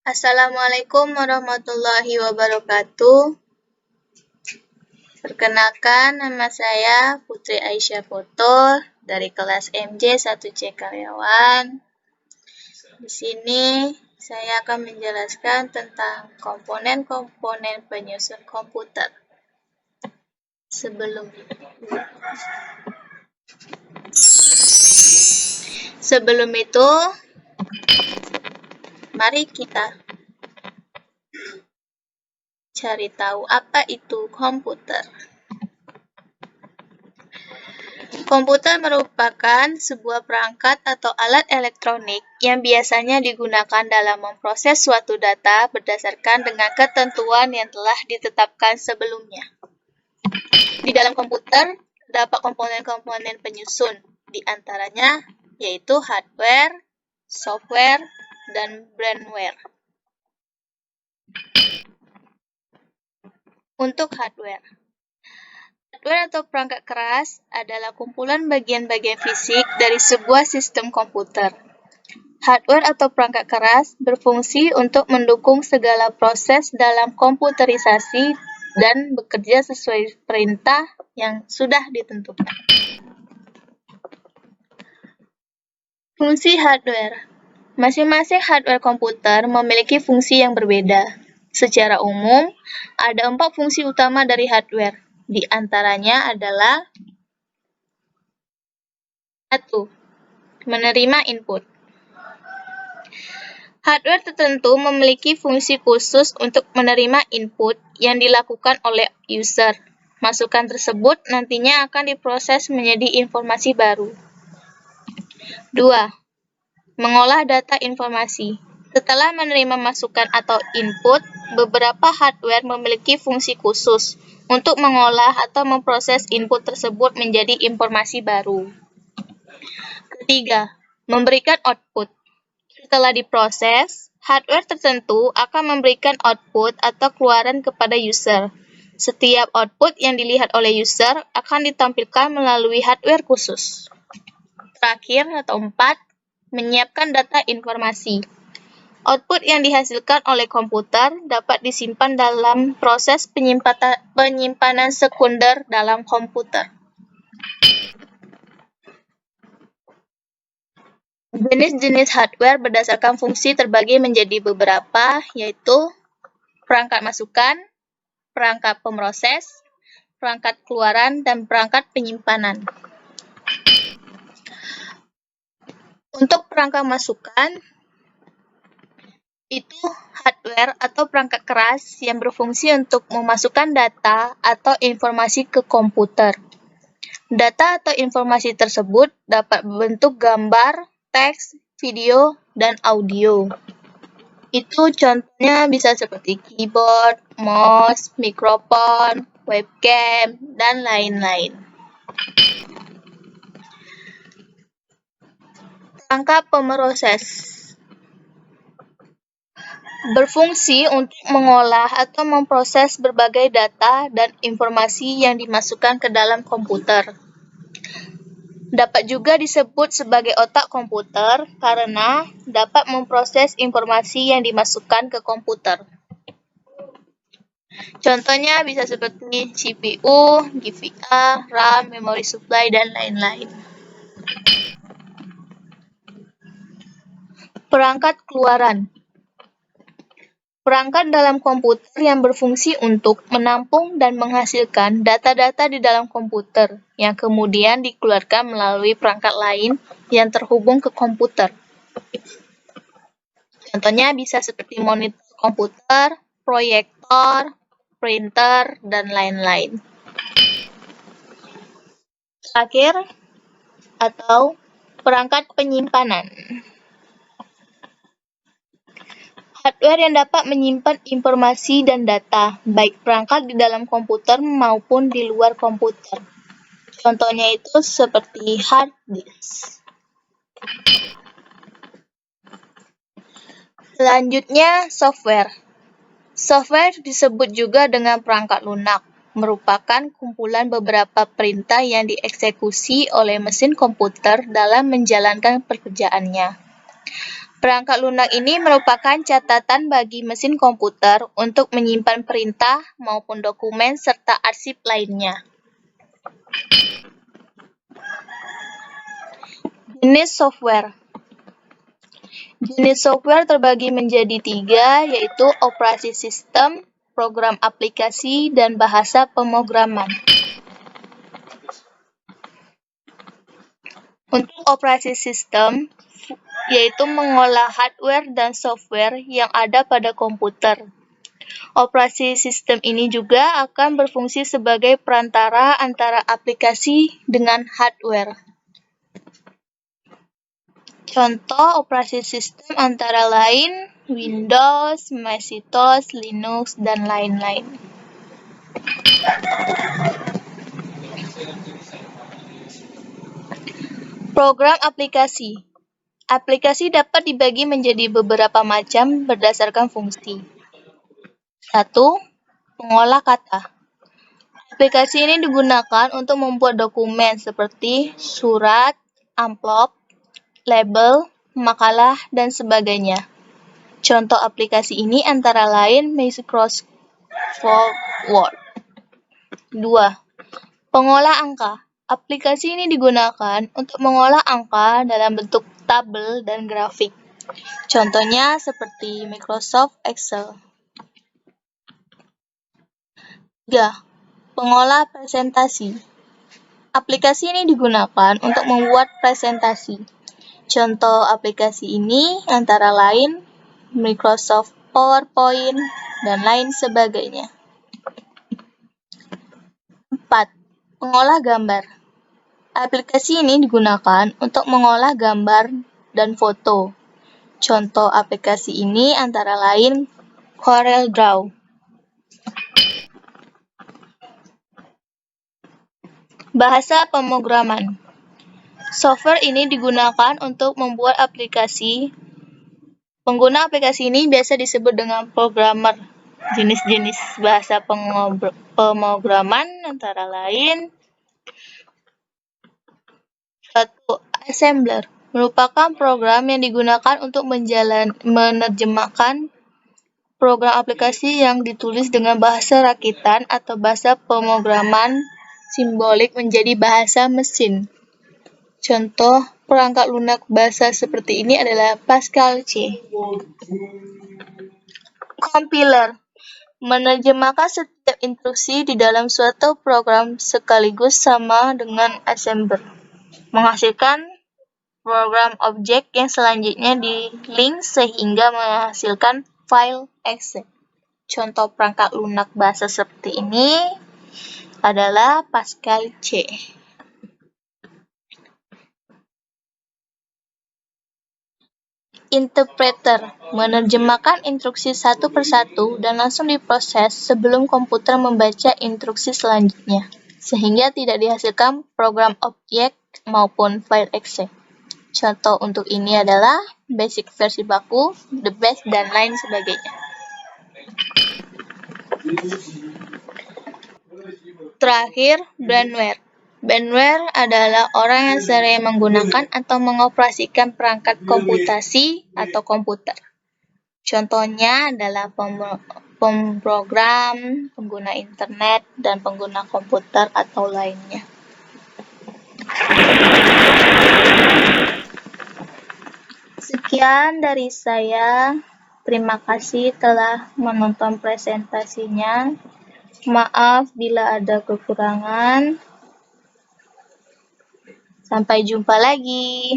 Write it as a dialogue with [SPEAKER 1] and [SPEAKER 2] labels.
[SPEAKER 1] Assalamualaikum warahmatullahi wabarakatuh. Perkenalkan, nama saya Putri Aisyah Foto dari kelas MJ 1C Karyawan. Di sini saya akan menjelaskan tentang komponen-komponen penyusun komputer. Sebelum itu, mari kita cari tahu apa itu komputer. Komputer merupakan sebuah perangkat atau alat elektronik yang biasanya digunakan dalam memproses suatu data berdasarkan dengan ketentuan yang telah ditetapkan sebelumnya. Di dalam komputer terdapat komponen-komponen penyusun, di antaranya yaitu hardware, software, dan firmware. Untuk hardware atau perangkat keras adalah kumpulan bagian-bagian fisik dari sebuah sistem komputer. Hardware atau perangkat keras berfungsi untuk mendukung segala proses dalam komputerisasi dan bekerja sesuai perintah yang sudah ditentukan. Fungsi hardware. Masing-masing hardware komputer memiliki fungsi yang berbeda. Secara umum, ada 4 fungsi utama dari hardware. Di antaranya adalah 1. Menerima input. Hardware tertentu memiliki fungsi khusus untuk menerima input yang dilakukan oleh user. Masukan tersebut nantinya akan diproses menjadi informasi baru. 2. Mengolah data informasi. Setelah menerima masukan atau input, beberapa hardware memiliki fungsi khusus untuk mengolah atau memproses input tersebut menjadi informasi baru. 3. Memberikan output. Setelah diproses, hardware tertentu akan memberikan output atau keluaran kepada user. Setiap output yang dilihat oleh user akan ditampilkan melalui hardware khusus. Terakhir atau 4, menyiapkan data informasi. Output yang dihasilkan oleh komputer dapat disimpan dalam proses penyimpanan sekunder dalam komputer. Jenis-jenis hardware berdasarkan fungsi terbagi menjadi beberapa, yaitu perangkat masukan, perangkat pemroses, perangkat keluaran, dan perangkat penyimpanan. Untuk perangkat masukan, itu hardware atau perangkat keras yang berfungsi untuk memasukkan data atau informasi ke komputer. Data atau informasi tersebut dapat berbentuk gambar, teks, video, dan audio. Itu contohnya bisa seperti keyboard, mouse, mikrofon, webcam, dan lain-lain. Perangkat pemroses berfungsi untuk mengolah atau memproses berbagai data dan informasi yang dimasukkan ke dalam komputer. Dapat juga disebut sebagai otak komputer karena dapat memproses informasi yang dimasukkan ke komputer. Contohnya bisa seperti CPU, GPA, RAM, memory supply, dan lain-lain. Perangkat keluaran. Perangkat dalam komputer yang berfungsi untuk menampung dan menghasilkan data-data di dalam komputer yang kemudian dikeluarkan melalui perangkat lain yang terhubung ke komputer. Contohnya bisa seperti monitor komputer, proyektor, printer, dan lain-lain. Terakhir, atau perangkat penyimpanan. Hardware yang dapat menyimpan informasi dan data, baik perangkat di dalam komputer maupun di luar komputer. Contohnya itu seperti hard disk. Selanjutnya, software. Software disebut juga dengan perangkat lunak, merupakan kumpulan beberapa perintah yang dieksekusi oleh mesin komputer dalam menjalankan pekerjaannya. Perangkat lunak ini merupakan catatan bagi mesin komputer untuk menyimpan perintah maupun dokumen serta arsip lainnya. Jenis software. Jenis software terbagi menjadi 3, yaitu operasi sistem, program aplikasi, dan bahasa pemrograman. Untuk operasi sistem, yaitu mengolah hardware dan software yang ada pada komputer. Operasi sistem ini juga akan berfungsi sebagai perantara antara aplikasi dengan hardware. Contoh operasi sistem antara lain Windows, Macintosh, Linux, dan lain-lain. Program aplikasi. Aplikasi dapat dibagi menjadi beberapa macam berdasarkan fungsi. 1. Pengolah kata. Aplikasi ini digunakan untuk membuat dokumen seperti surat, amplop, label, makalah, dan sebagainya. Contoh aplikasi ini antara lain Microsoft Word. 2. Pengolah angka. Aplikasi ini digunakan untuk mengolah angka dalam bentuk tabel dan grafik. Contohnya seperti Microsoft Excel. 3. Pengolah presentasi. Aplikasi ini digunakan untuk membuat presentasi. Contoh aplikasi ini antara lain Microsoft PowerPoint, dan lain sebagainya. 4. Pengolah gambar. Aplikasi ini digunakan untuk mengolah gambar dan foto. Contoh aplikasi ini antara lain Corel Draw. Bahasa pemrograman. Software ini digunakan untuk membuat aplikasi. Pengguna aplikasi ini biasa disebut dengan programmer. Jenis-jenis bahasa pemrograman antara lain 1. Assembler merupakan program yang digunakan untuk menerjemahkan program aplikasi yang ditulis dengan bahasa rakitan atau bahasa pemrograman simbolik menjadi bahasa mesin. Contoh perangkat lunak bahasa seperti ini adalah Pascal C. Compiler menerjemahkan setiap instruksi di dalam suatu program sekaligus sama dengan assembler, menghasilkan program objek yang selanjutnya di-link sehingga menghasilkan file exe. Contoh perangkat lunak bahasa seperti ini adalah Pascal C. Interpreter menerjemahkan instruksi satu persatu dan langsung diproses sebelum komputer membaca instruksi selanjutnya, sehingga tidak dihasilkan program objek maupun file exe. Contoh untuk ini adalah basic versi baku, the best, dan lain sebagainya. Terakhir, brandware. Brandware adalah orang yang sering menggunakan atau mengoperasikan perangkat komputasi atau komputer. Contohnya adalah pemrogram, pengguna internet, dan pengguna komputer atau lainnya. Sekian dari saya. Terima kasih telah menonton presentasinya. Maaf bila ada kekurangan. Sampai jumpa lagi.